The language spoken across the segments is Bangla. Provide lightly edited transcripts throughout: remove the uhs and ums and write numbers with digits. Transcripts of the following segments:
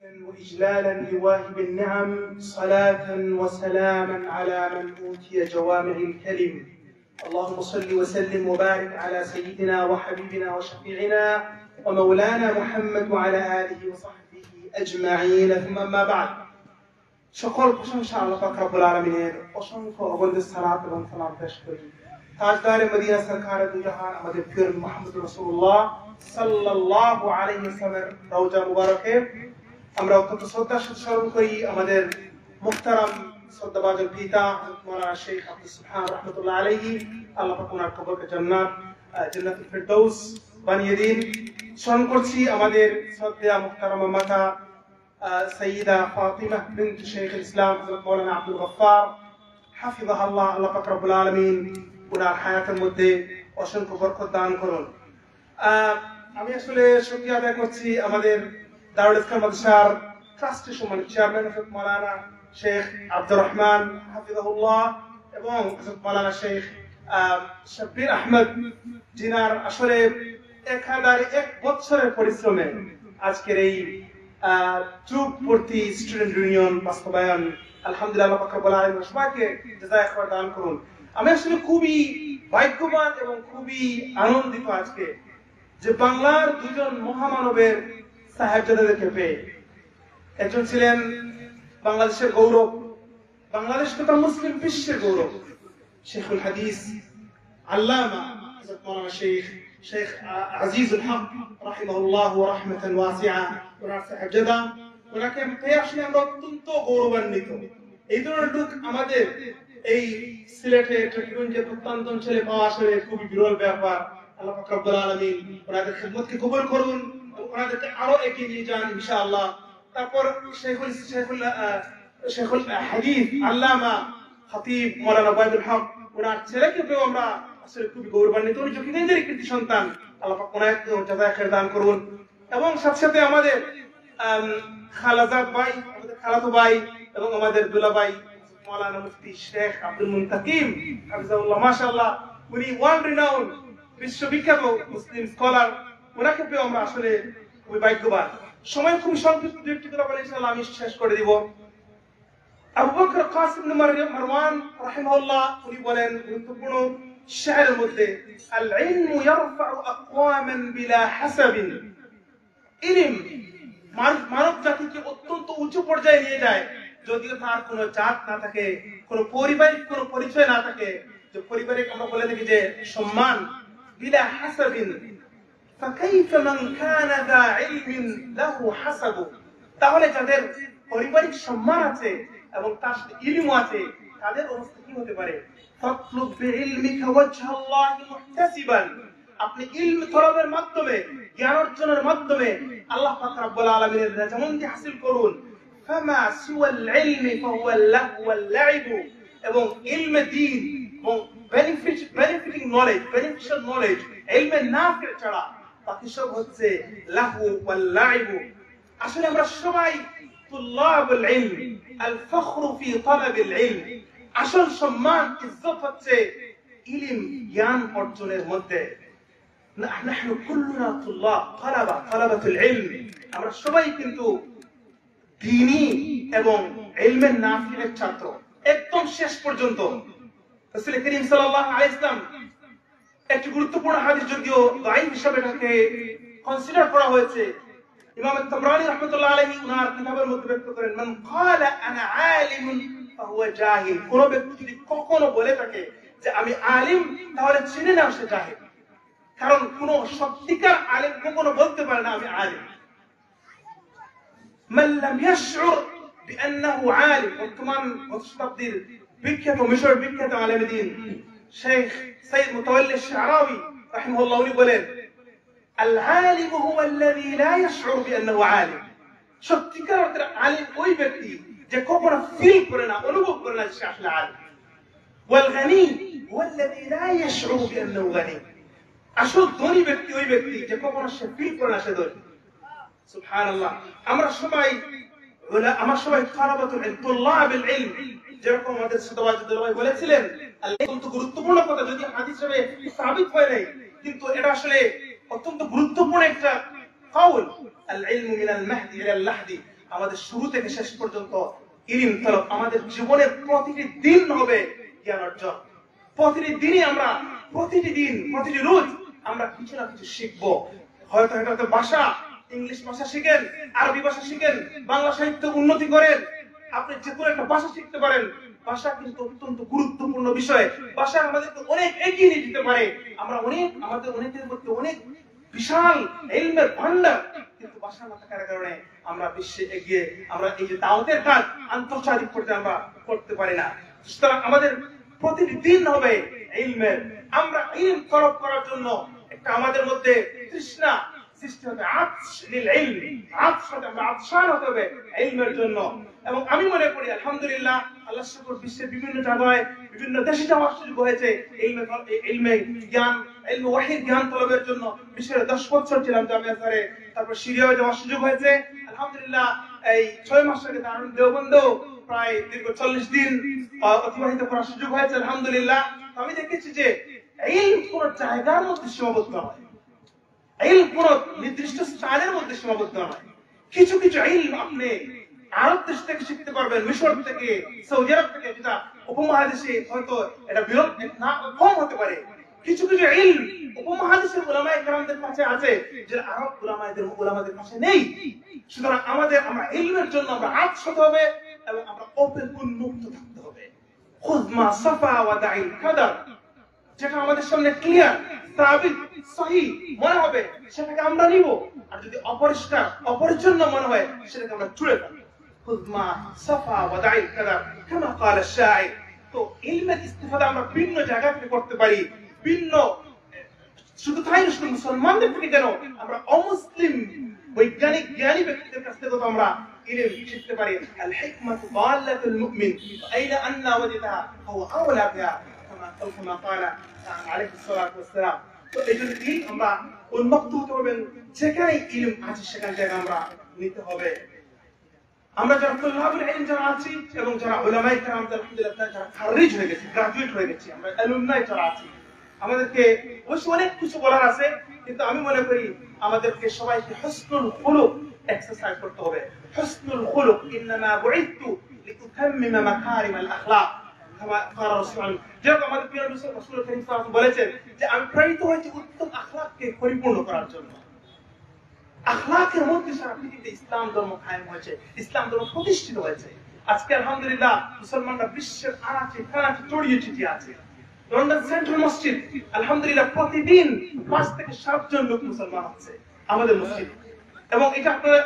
وإجلالا لواهب النعم صلاة وسلاما على من أوتي جوامع الكلم. اللهم صل وسلم وبارك على سيدنا وحبيبنا وشفيعنا ومولانا محمد وعلى آله وصحبه أجمعين. ثم أما بعد, সকল প্রশংসা আল্লাহ পাক রব্বুল আলামিনের অসংখ্য অগণিত সালাত এবং সালাম পেশ করি তাজদারে মদিনা সরকারে দু জাহান আমাদের প্রিয় মুহাম্মদ রাসূলুল্লাহ সাল্লাল্লাহু আলাইহি ওয়াসাল্লামের রওজা মুবারকে আমরা অত্যন্ত শ্রদ্ধা স্মরণ করি আমাদের মুহতারাম শ্রদ্ধাভাজন পিতা মাওলানা শেখ আব্দুল সুবহান রাহমাতুল্লাহ আলাইহি। আল্লাহ পাক ওনার কবরকে জান্নাতুল ফেরদৌস বানিয়ে দিন। স্মরণ করছি আমাদের শ্রদ্ধেয় মুহতারামা মাতা সৈয়দা ফাতিমা বিনত শেখ ইসলাম মাওলানা আব্দুল গফফার হাফিজাহাল্লাহ। আল্লাহ পাক রব্বুল আলামিন ওনার হায়াতের মধ্যে অসংখ্য বরকত দান করুন। আমি আসলে শুকরিয়া আদায় করছি আমাদের দারুল ইসলাম মাদ্রাসার ট্রাস্টি সম্মানিত চেয়ারম্যান হযরত মাওলানা শেখ আব্দুর রহমান হাফিজাহুল্লাহ এবং হযরত মাওলানা শেখ শাব্বির আহমদ, যিনার আসলে একাধারে 1 বছরের পরিশ্রমে আজকের এই যুগপূর্তি স্টুডেন্ট ইউনিয়ন বাস্তবায়ন আলহামদুলিল্লাহ আল্লাহ পাক রব্বুল আলামিন সবাইকে জাযায়ে খায়র দান করুন। আমি আসলে খুবই ভাগ্যবান এবং খুবই আনন্দিত আজকে যে বাংলার দুজন মহামানবের সাহেবজাদাদেরকে পেয়ে। একজন ছিলেন বাংলাদেশের গৌরব, বাংলাদেশ তথা মুসলিম বিশ্বের গৌরব, শেখুল হাদিস আল্লামা হযরত মাওলানা শেখ আজিজুল হক রাহিমাহুল্লাহ ওয়া রাহমাতান ওয়াসিআ, ওনার সাহেবজাদা। ওনাকে পেয়ে আসলে আমরা অত্যন্ত গৌরবান্বিত। এই ধরনের লোক আমাদের এই সিলেটে টঙ্গীগঞ্জে প্রত্যন্ত অঞ্চলে পাওয়া আসলে খুবই বিরল ব্যাপার। আল্লাহ পাক রব্বুল আলামিন ওনাদের খিদমতকে কবুল করুন, ওনাদেরকে আরো এগিয়ে নিয়ে যান ইনশাআল্লাহ। তারপর শেখুল হাদিস আল্লামা খতিব মাওলানা ওবায়দুল হক, ওনার ছেলেকে পেয়েও আমরা আসলে খুবই গৌরবান্বিত। উনি যকিনের কৃতি সন্তান, আল্লাহ পাক ওনাকে জাযায়ে খায়র দান করুন। এবং সাথে সাথে আমাদের খালাজাদ ভাই, আমাদের খালাতো ভাই এবং আমাদের দুলা ভাই মাওলানা মুফতি শেখ আব্দুল মুনতাকিম হাফিজাহুল্লাহ, মাশাআল্লাহ, উনি ওয়ার্ল্ড রিনাউন্ড বিশ্ববিখ্যাত মুসলিম স্কলার। ওনাকে পেয়ে আমরা আসলে খুবই ভাগ্যবান। সময় খুব সংক্ষিপ্ত, দুটি কথা বলে ইনশাআল্লাহ আমি শেষ করে দিব। আবু বকর কাসিম ইবনে মারওয়ান রাহিমাহুল্লাহ উনি বলেন গুরুত্বপূর্ণ শায়েরের মধ্যে, আল ইলমু ইয়ারফাউ আকওয়ামান বিলা হাসাবিন, ইলম মানব জাতিকে অত্যন্ত উঁচু পর্যায়ে নিয়ে যায় যদিও তার কোনো জাত না থাকে, কোনো পারিবারিক কোনো পরিচয় না থাকে। যে পারিবারিক আমরা বলে থাকি যে সম্মান, বিলা হাসাবিন ফাকাইফা মান কানা যা ইলমিন লাহু হাসাবু, তাহলে যাদের পারিবারিক সম্মান আছে এবং তার সাথে ইলম আছে তাদের অবস্থা কি হতে পারে? ফাতলুব বিইলমিকা ওয়াজহাল্লাহি মুহতাসিবান, আপনি ইলম তলবের মাধ্যমে, জ্ঞান অর্জনের মাধ্যমে আল্লাহ পাক রব্বুল আলামিনের রেজামন্দি হাসিল করুন। ফামা সিওয়াল ইলমি ফাহুয়া লাহু ওয়াল লাইব, এবং ইলমে দ্বীন এবং বেনিফিটিং নলেজ, বেনিফিশিয়াল নলেজ, ইলমে নাফি ছাড়া বাকি সব হচ্ছে লাহু ওয়াল লাইব। আসলে আমরা সবাই তুল্লাবুল ইলম, আল ফখরু ফি তালাবিল ইলম, আসল সম্মান ইজ্জত হচ্ছে ইলম জ্ঞান অর্জনের মধ্যে। নাহনু কুল্লুনা তালাবাতুল ইলম, আমরা সবাই কিন্তু দ্বীনি এবং ইলমের নাফির ছাত্র একদম শেষ পর্যন্ত। রাসূল করিম সাল্লাল্লাহু আলাইহি ওয়াসাল্লাম একটি গুরুত্বপূর্ণ হাদিস, যদিও দাঈফ হিসেবে এটাকে কনসিডার করা হয়েছে, ইমাম আত-তাবরানী রাহমাতুল্লাহ আলাইহি ওনার কিতাবের মধ্যে ব্যক্ত করেন, মান ক্বালা আনা আলিমুন ফাহুয়া জাহিল, কোন ব্যক্তি যদি কখনো বলে থাকে যে আমি আলিম, তাহলে চিনে নাও সে জাহিল। কারণ কোন সত্যিকার আলিম কখনো বলতে পারে না আমি আলিম। মান লাম ইয়াশউর বিআন্নাহু আলিম, বর্তমান শতাব্দীর বিখ্যাত মিশর বিখ্যাত আলেম দ্বীন শেখ সৈয়দ মুতাওয়াল্লি আশ-শারাওয়ী রাহিমাহুল্লাহ উনি বলেন, আল আলিম হুয়া আল্লাযী লা ইয়াশউর বিআন্নাহু আলিম, সত্যিকার অর্থে আলিম ওই ব্যক্তি যে কখনো ফিল করে না, অনুভব করে না যে সে আসলে আলিম। ওয়াল গানী হুয়া আল্লাযী লা ইয়াশউর বিআন্নাহু গানী, আসল ধনী ব্যক্তি ওই ব্যক্তি যে কখনো সে ফিল করে না সে ধনী। সুবহানাল্লাহ। আমরা সবাই তালাবাতুল ইলম, তুল্লাবুল ইলম, যেরকম আমাদের সাদাওয়াত বলেছিলেন, অত্যন্ত গুরুত্বপূর্ণ কথা, যদি হাদিস হিসেবে সাবিত হয় নাই কিন্তু এটা আসলে অত্যন্ত গুরুত্বপূর্ণ একটা কাউল। আল ইলমু মিনাল মাহদি ইলাল লাহদি, আমাদের শুরু থেকে শেষ পর্যন্ত ইলম তলব, আমাদের জীবনের প্রতিটি দিন হবে জ্ঞান অর্জন। প্রতিটি দিনই আমরা, প্রতিটি দিন, প্রতিটি রোজ আমরা কিছু না কিছু শিখবো। হয়তো হয়তো ভাষা, ইংলিশ ভাষা শিখেন, আরবি ভাষা শিখেন, বাংলা সাহিত্য উন্নতি করেন, আপনি যে কোনো একটা ভাষা শিখতে পারেন। ভাষা কিন্তু অত্যন্ত গুরুত্বপূর্ণ বিষয়। ভাষা আমাদেরকে অনেক এগিয়ে নিয়ে যেতে পারে। আমরা আমাদের অনেকের মধ্যে অনেক বিশাল ইলমের ভান্ডার, কিন্তু ভাষা না থাকার কারণে আমরা বিশ্বে এগিয়ে, আমরা এই যে দাওয়াতের কাজ আন্তর্জাতিক পর্যায়ে আমরা করতে পারি না। সুতরাং আমাদের প্রতিটি দিন হবে ইলমের। আমরা ইলম তলব করার জন্য একটা আমাদের মধ্যে তৃষ্ণা সৃষ্টি হতে, আমরা আতশান হতে হবে ইলমের জন্য। এবং আমি মনে করি আলহামদুলিল্লাহ, আল্লাহ শুকর, বিশ্বের বিভিন্ন জায়গায় বিভিন্ন দেশে যাওয়ার সুযোগ হয়েছে ইলমে জ্ঞান, ইলমে ওয়াহির জ্ঞান তলবের জন্য। বিশ্বের 10 বছর ছিলাম জামিয়া আজহারে, তারপর সিরিয়ায় যাওয়ার সুযোগ হয়েছে আলহামদুলিল্লাহ। এই 6 মাস আগে দারুল দেওবন্দ প্রায় দীর্ঘ 40 দিন অতিবাহিত করার সুযোগ হয়েছে আলহামদুলিল্লাহ। আমি দেখেছি যে ইলম কোন জায়গার মধ্যে সীমাবদ্ধ নয়, ইলম কোন নির্দিষ্ট স্থানের মধ্যে সীমাবদ্ধ নয়। কিছু কিছু ইলম আপনি আরব দেশ থেকে শিখতে পারবেন, মিশর থেকে, সৌদি আরব থেকে, যেটা উপমহাদেশে হয়তো এটা বিরল না কম হতে পারে। কিছু কিছু ইলম উপমহাদেশের উলামায়ে কেরামদের কাছে আছে, যেটা আরব উলামাদের কাছে নেই। সুতরাং আমরা ইলমের জন্য আমরা আত্মশত হবে এবং আমরা ওপেন উন্মুক্ত থাকতে হবে। খুযমা সাফা ওয়া দাইল কাদার, যেটা আমাদের সামনে ক্লিয়ার, সাবিত, সহিহ মনে হবে সেটাকে আমরা নিব। আর যদি অপরিষ্কার, অপরিচ্ছন্ন মনে হয় সেটাকে আমরা ছুঁড়ে ফেলব। খুযমা সাফা ওয়া দাইল কাদার কামা قال الشاعر। তো ইলমের ইস্তেফাদা আমরা ভিন্ন জায়গা থেকে করতে পারি, ভিন্ন, শুধু তাই না, শুধু মুসলমানদের থেকে কেন, আমরা অমুসলিম বৈজ্ঞানিক জ্ঞানী ব্যক্তিদের কাছ থেকে আমরা ইলম শিখতে পারি। আল হিকমাতু দাল্লাতুল মুমিন আইনা আন্না ওয়াজদাহা হুয়া আওলা বিহা কামা قال আলাইহিস সালাতু ওয়াস সালাম। তো এইজন্য আমরা উন্মুক্ত হতে হবে, যেখানে ইলম আছে সেখান থেকে আমরা নিতে হবে। আমরা যারা তুল্লাবুল ইলম যারা আছি এবং যারা উলামায়ে কেরাম আলহামদুলিল্লাহ যারা খারিজ হয়ে গেছে, গ্রাজুয়েট হয়ে গেছি, আমরা অ্যালুমনাই যারা আছি, আমাদেরকে অবশ্য অনেক কিছু বলার আছে, কিন্তু আমি মনে করি আমাদেরকে সবাইকে হুসনুল খুলুক এক্সারসাইজ করতে হবে। হুসনুল খুলুক, ইন্নামা বুইতু লিতুতাম্মিমা মাকারিমাল আখলাক কামা ক্বালা রাসূলুল্লাহ। যেরকম আমাদের প্রিয় রাসূল করিম সাল্লাল্লাহু আলাইহি ওয়াসাল্লাম বলেছেন যে আমি প্রেরিত হয়েছি উত্তম আখলাককে পরিপূর্ণ করার জন্য। আখলাকের মধ্যে সারা পৃথিবীতে ইসলাম ধর্ম কায়েম হয়েছে, ইসলাম ধর্ম প্রতিষ্ঠিত হয়েছে। আজকে আলহামদুলিল্লাহ মুসলমানরা বিশ্বের আনাচে কানাচে ছড়িয়ে ছিটিয়ে আছে। লন্ডন সেন্ট্রাল মসজিদ আলহামদুলিল্লাহ প্রতিদিন 5 থেকে 7 জন লোক মুসলমান আছে আমাদের মসজিদে। এবং এটা আপনারা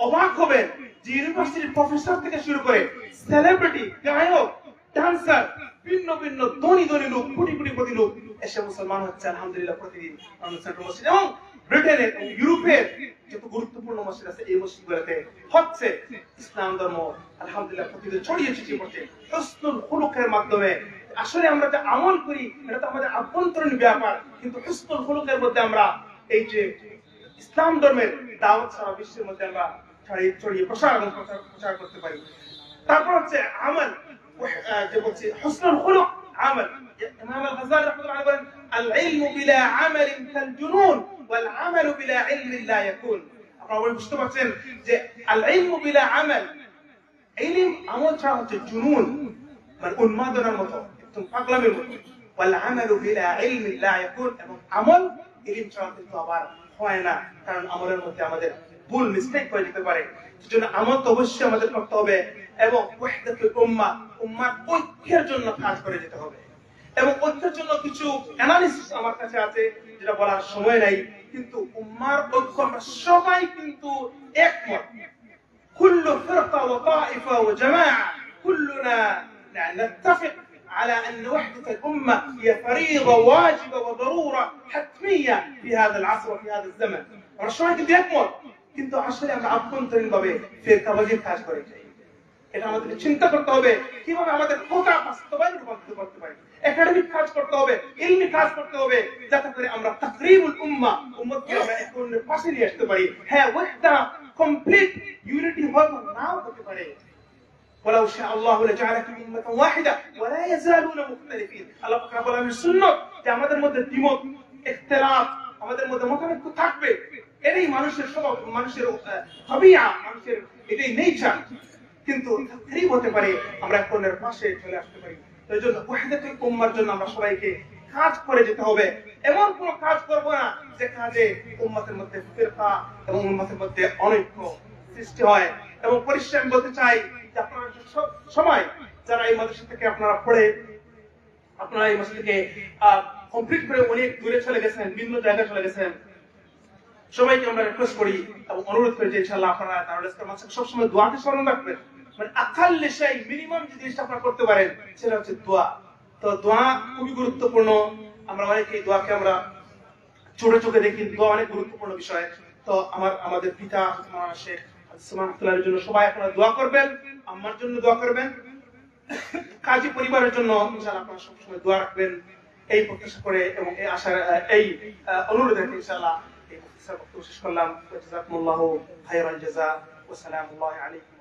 অবাক হবেন যে ইউনিভার্সিটির প্রফেসর থেকে শুরু করে সেলিব্রিটি, গায়ক, ডান্সার, ভিন্ন ভিন্ন ধনী ধনী লোক, কোটি কোটি কোটি লোক এসে মুসলমান হচ্ছে আলহামদুলিল্লাহ প্রতিদিন লন্ডন সেন্ট্রাল মসজিদ। এবং ব্রিটেনের এবং ইউরোপের যত গুরুত্বপূর্ণ মসজিদ আছে এই মসজিদগুলোতে হচ্ছে ইসলাম ধর্ম আলহামদুলিল্লাহ প্রতিদিন ছড়িয়ে ছিটিয়ে পড়ছে হুসনুল খুলুকের মাধ্যমে। আসলে আমরা যে আমল করি এটা তো আমাদের আভ্যন্তরীণ ব্যাপার, কিন্তু হুসনুল খুলুকের মধ্যে আমরা এই যে ইসলাম ধর্মের দাওয়াত সারা বিশ্বের মধ্যে আমরা ছড়িয়ে প্রচার করতে পারি। তারপর হচ্ছে আমল, যে বলছি হুসনুল খুলুক আমল। ইমাম আল গাজ্জালি রাহমাতুল্লাহ আলাইহি বলেন আল ইলমু বিলা আমালিন কাল জুনুন ওয়াল আমালু বিলা ইলমিন লা ইয়াকুন। আপনারা বুঝতে পারছেন যে আল ইলমু বিলা আমাল, ইলম আমল ছাড়া হচ্ছে জুনুন, মানে উন্মাদনার মতো, একদম পাগলামির মতো। ওয়াল আমালু বিলা ইলমিন লা ইয়াকুন, এবং আমল ইলম ছাড়া কিন্তু আবার হয় না, কারণ আমলের মধ্যে আমাদের ভুল মিস্টেক হয়ে যেতে পারে। সেজন্য আমল তো অবশ্যই আমাদের করতে হবে এবং ওয়াহদাতুল উম্মাহ, উম্মার ঐক্যের জন্য কাজ করে যেতে হবে। এবং ঐক্যের জন্য কিছু অ্যানালিসিস আমার কাছে আছে যেটা বলার সময় নাই, কিন্তু উম্মার ঐক্য আমরা সবাই কিন্তু একমত। কুল্লু ফিরকা ওয়া তাইফা ওয়া জামাআ কুল্লুনা نتفق على أن وحدة الأمة هي فريضة واجبة وضرورة حتمية في هذا العصر وفي هذا الزمن. ورشوها كنت يكمل কিন্তু আসলে আমরা আভ্যন্তরীণভাবে ফিরকাবাজির কাজ করে যাই। এটা আমাদের চিন্তা করতে হবে কিভাবে আমাদের কথা বাস্তবায়ন রূপান্তরিত করতে পারি। একাডেমিক কাজ করতে হবে, ইলমি কাজ করতে হবে, যাতে করে আমরা তাকরিবুল উম্মতকে আমরা এক অন্যের পাশে নিয়ে আসতে পারি। হ্যাঁ, ওয়াহদা কমপ্লিট ইউনিটি হয়তো নাও হতে পারে। ولو شاء الله لجعلكم أمة واحدة ولا يزالون مختلفين। আল্লাহ পাক রব্বুল আলামিন সুন্নাত যে আমাদের মধ্যে দ্বিমত, ইখতিলাফ, আমাদের মধ্যে মতানৈক্য থাকবে, এটাই মানুষের স্বভাব, মানুষের হবিয়া, মানুষের এটাই নেচার। কিন্তু তাকরীব হতে পারে আমরা অন্যের পাশে চলে আসতে পারি। তো এই জন্য ওয়াহদাতুল উম্মার জন্য আমরা সবাইকে কাজ করে যেতে হবে। এমন কোন কাজ করব না যে কাজে উম্মতের মধ্যে ফিরকা এবং উম্মতের মধ্যে অনৈক্য সৃষ্টি হয়। এবং পরিশ্রম বলতে চাই যে আপনারা সব সময় যারা এই মাদ্রাসা থেকে আপনারা পড়ে, আপনারা এই মাদ্রাসা থেকে কমপ্লিট করে অনেক দূরে চলে গেছেন, বিভিন্ন জায়গায় চলে গেছেন, সবাইকে আমরা রিকোয়েস্ট করি এবং অনুরোধ করি যে ইনশাআল্লাহ আপনারা দারুল ইসলাম মাদ্রাসাকে সবসময় দোয়াকে স্মরণ রাখবেন। মানে আকাল্লে সেই মিনিমাম যে জিনিসটা আপনারা করতে পারেন সেটা হচ্ছে দোয়া। তো দোয়া খুবই গুরুত্বপূর্ণ। আমরা অনেকেই দোয়াকে আমরা ছোট চোখে দেখি, দোয়া অনেক গুরুত্বপূর্ণ বিষয়। তো আমাদের পিতা শেখ সুবহানাল্লাহর জন্য সবাই আপনারা দোয়া করবেন, আমার জন্য দোয়া করবেন, কাজী পরিবারের জন্য ইনশাআল্লাহ আপনারা সবসময় দোয়া রাখবেন। এই প্রত্যাশা করে এবং এই আশার এই অনুরোধ রেখে ইনশাআল্লাহ এই বক্তব্য শেষ করলাম। জাযাকুমুল্লাহু খায়রাল জাযা ওয়া সালামুল্লাহি আলাইকুম।